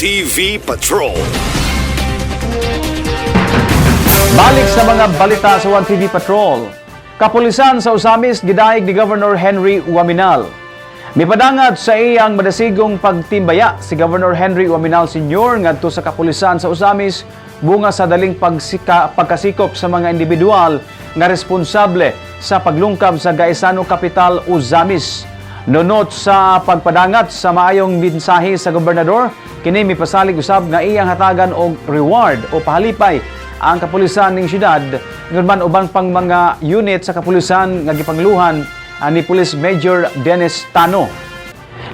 TV Patrol. Balik sa mga balita sa 1TV Patrol. Kapulisan sa Osamis gidaig ni Governor Henry Uaminal. Mipadangat sa iyang madasigong pagtimbaya si Governor Henry Uaminal Sr. ngadto sa kapulisan sa Osamis bunga sa daling pagkasikop sa mga individual nga responsable sa paglungkab sa Gaisano Capital, Osamis. Nunot sa pagpadangat sa maayong mensahe sa gobernador, kini mipasalig usab nga iyang hatagan og reward o pahalipay ang kapulisan ning syudad ngudman ubang pang mga unit sa kapulisan nga gipangluhan ni Police Major Dennis Tano.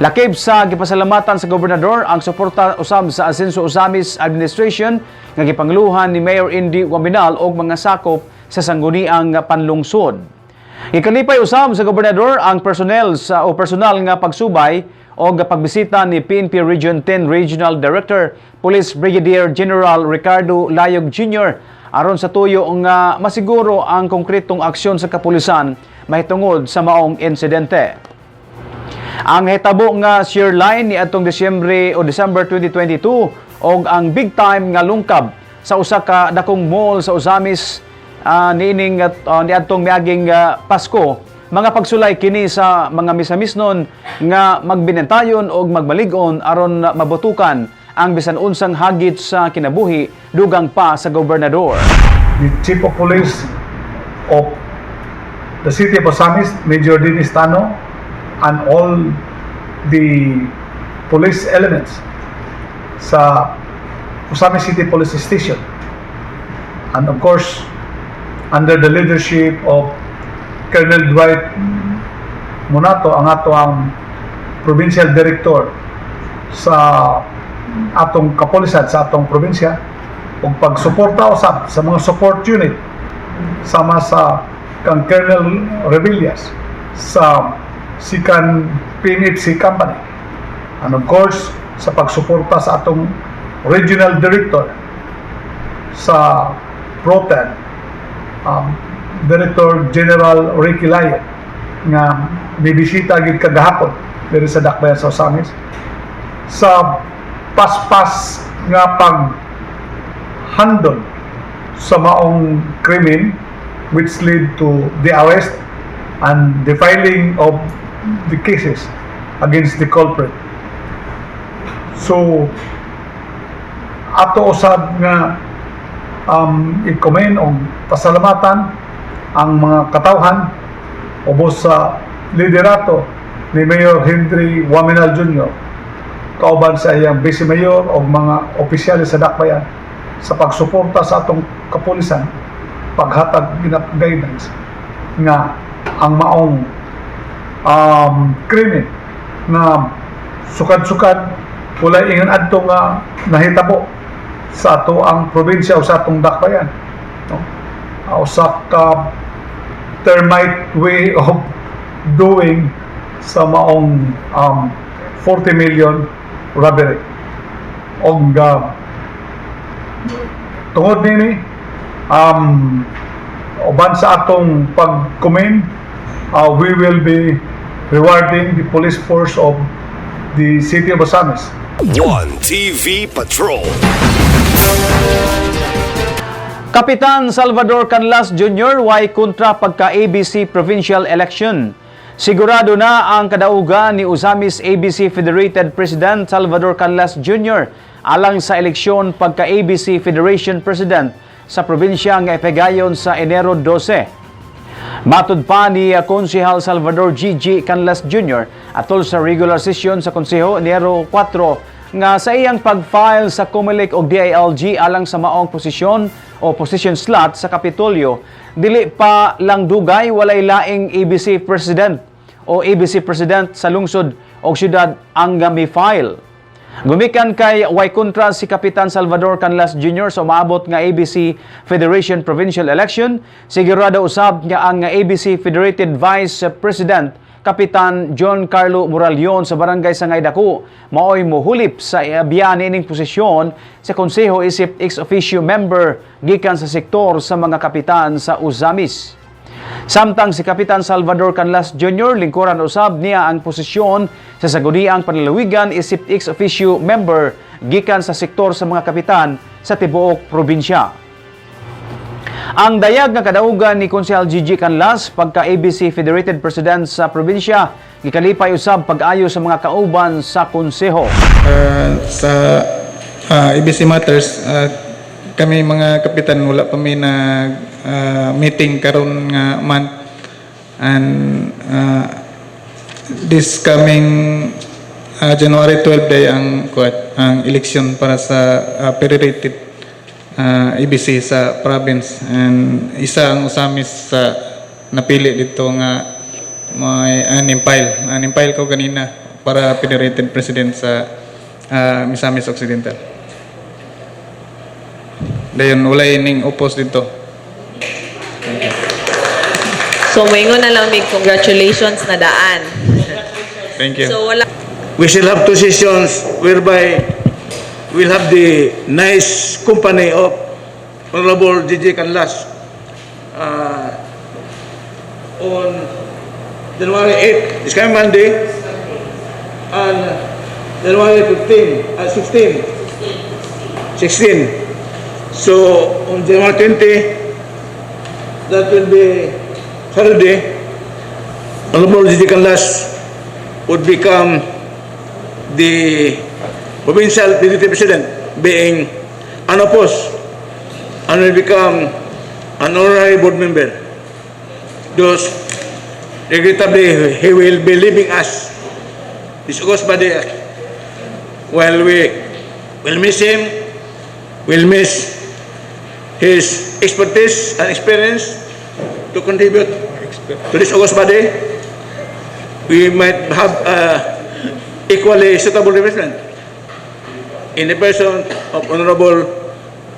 Lakib sa gipasalamatan sa gobernador ang suporta usab sa Asenso Osamis Administration nga gipangluhan ni Mayor Indy Uaminal og mga sakop sa sangguniang panlungsod. Ikalipay usab sa gobernador ang personal nga pagsubay o pagbisita ni PNP Region 10 Regional Director Police Brigadier General Ricardo Layog Jr. aron sa tuyo nga masiguro ang konkretong aksyon sa kapulisan mahitungod sa maong insidente. Ang hitabo nga shear line ni atong December 2022 og ang big time nga lungkab sa usa ka dakong mall sa Osamis niining niadtong miaging Pasko, mga pagsulay kini sa mga misamisnon nga magbinentayon o magbalig-on aron mabutukan ang bisan unsang hagit sa kinabuhi dugang pa sa gobernador. The Chief of Police of the City of Osamis, Major Dennis Tano, and all the police elements sa Osamis City Police Station, and of course under the leadership of Colonel Dwight Monato, ang ato ang Provincial Director sa atong kapulisan sa atong probinsya, ug pagsuporta usab sa mga support unit sama sa kang Colonel Revillas sa Sikan PNFC Company, and of course sa pagsuporta sa atong Regional Director sa Proten, Director General Ricky Layo, nga bibisita gid kagahapon diri sa Dakbayan sa Osamis sa paspas nga pag-handle sa maong krimen which lead to the arrest and the filing of the cases against the culprit. So ato usab nga i-commend o pasalamatan ang mga katawhan ubos sa liderato ni Mayor Henry Uaminal Jr. kauban sa iyang Vice Mayor o mga opisyalis sa Dakbayan sa pagsuporta sa atong kapulisan, paghatag guidance nga ang maong krimen na sukad-sukad wala ingon adto nga nahitabo sa ato ang probinsya o sa atong Dakbayan, no? Usa ka termite way of doing sa maong 40 million robbery. Og tungod nini uban sa atong pag-commend, we will be rewarding the police force of the City of Osamis. 1TV Patrol. Kapitan Salvador Canlas Jr. way kontra pagka-ABC Provincial Election. Sigurado na ang kadaugan ni Osamis ABC Federated President Salvador Canlas Jr. alang sa eleksyon pagka-ABC Federation President sa probinsya nga ipegayon sa Enero 12. Matud pa ni Konsehal Salvador G.G. Canlas Jr. atol sa regular session sa Konseho Enero 4 nga sa iyang pag-file sa COMELEC o DILG alang sa maong posisyon o position slot sa Kapitolyo, dili pa lang dugay walay laing ABC President o ABC President sa lungsod o syudad ang mi-file. Gumikan kay way kontra si Kapitan Salvador Canlas Jr. sa umaabot nga ABC Federation Provincial Election, sigurado usab nga ang ABC Federated Vice President Kapitan John Carlo Moralion sa Barangay Sangay Dako maoy mohulip sa biyan ining posisyon sa konseho isip ex officio member gikan sa sektor sa mga kapitan sa Osamis. Samtang si Kapitan Salvador Canlas Jr. lingkuran usab niya ang posisyon sa saguniang panlalawigan isip ex officio member gikan sa sektor sa mga kapitan sa tibuok probinsya. Ang dayag nga kadaugan ni Konsehal Gigi Canlas pagka ABC Federated President sa probinsya gikalipay usab pag-ayo sa mga kauban sa konseho. Sa ABC Matters, kami mga kapitan wala pa may meeting karon nga month, and this coming January 12 day ang election para sa federated ABC sa province, and isa ang usamis sa napili dito nga may animpile ko kanina para federated president sa Misamis Occidental. Dayon wala ining opos dito. So, moingon na lang mig congratulations na daan. Thank you. So, wala. We shall have two sessions whereby we'll have the nice company of Honorable Gigi Canlas on January 8, this coming Monday, and January 16. So on January 20, that will be Saturday, Honorable Gigi Canlas would become the provincial deputy president, being unopposed, and will become an honorary board member. Thus, regrettably, he will be leaving us this August body. While we will miss him, we'll miss his expertise and experience to contribute to this August body. We might have equally suitable replacement in the person of Honorable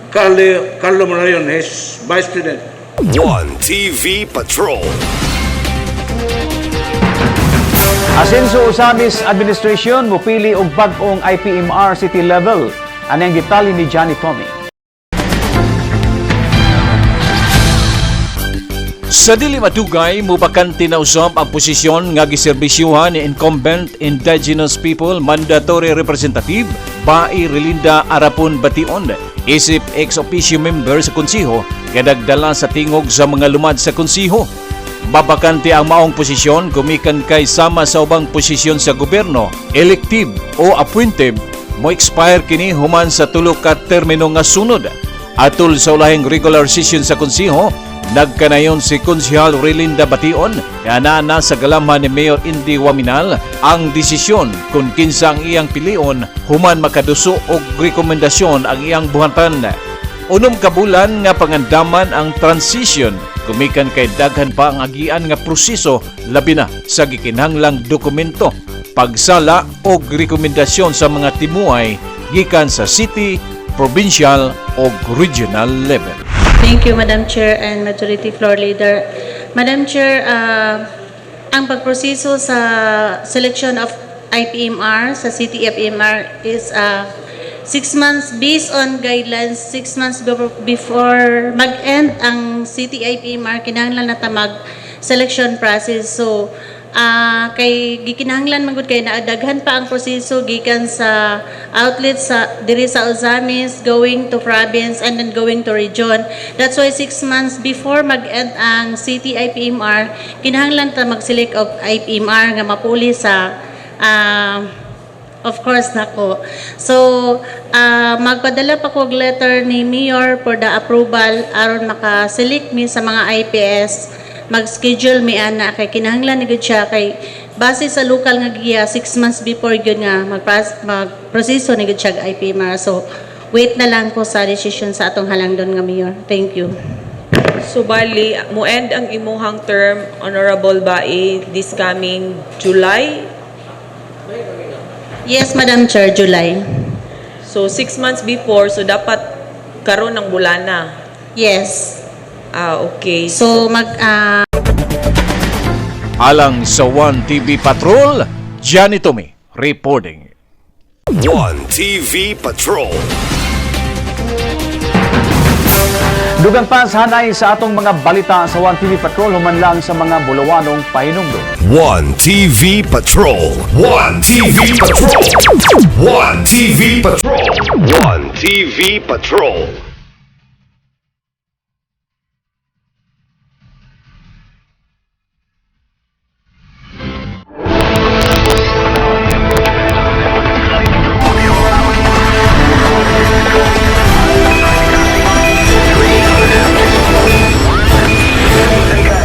Carlo Morayon, his Vice President. One TV Patrol. Asenso Usamis Administration mupili og bag-ong IPMR city level. Anang detalye ni Johnny Tommy. Sa dili madugay, mubakante na usab ang posisyon nga giserbisyuhan ni incumbent Indigenous People Mandatory Representative Bai Relinda Arapon Bation, isip ex-officio member sa konsiho, kadagdala sa tingog sa mga lumad sa konsiho. Babakante ang maong posisyon gumikan kay sama sa ubang posisyon sa gobyerno, elective o appointive, mo expire kini human sa tulo ka termino nga sunod. Atol sa ulahing regular session sa konsiho, nagkanayon si Konsehal Relinda Bation nga naa sa galamhan ni Mayor Indy Waminal ang desisyon kung kinsa ang iyang pilion human makaduso og rekomendasyon ang iyang buhatan. Unom ka bulan nga pangandaman ang transition, gumikan kay daghan pa ang agian nga proseso labi na sa gikinahanglang dokumento, pagsala og rekomendasyon sa mga timuay gikan sa city, provincial o regional level. Thank you, Madam Chair and Majority Floor Leader. Madam Chair, ang pagproseso sa selection of IPMR sa City IPMR is 6 months based on guidelines, 6 months before mag-end ang City IPMR, kinahanglan na tamag selection process. So, kay gikinahanglan magud kay naadaghan pa ang proseso gikan sa outlets sa diri sa Ozamis going to province and then going to region. That's why 6 months before mag-end ang city IPMR, kinahanglan ta mag-select of IPMR nga mapuli sa of course nako. So magpadala pa kog letter ni Mayor for the approval aron maka-select mi sa mga IPS. Mag-schedule mi ana kay kinahanglan ni gud siya kay base sa local nga giya 6 months before gyud nga mag-proseso ni gud siya IPMR. So wait na lang ko sa decision sa atong halangdon nga Mayor. Thank you. So, bali, mo end ang imuhang term, Honorable Bai, this coming July? Yes, Madam Chair, July. So, 6 months before, so dapat karon ng bulana. Yes. Okay. So Alang sa One TV Patrol, Johnny Tommy reporting. One TV Patrol. Dugang pa sa hanay sa atong mga balita sa One TV Patrol human lang sa mga bulawanong pahinungdon. One TV Patrol. One TV Patrol. One TV Patrol. One TV Patrol.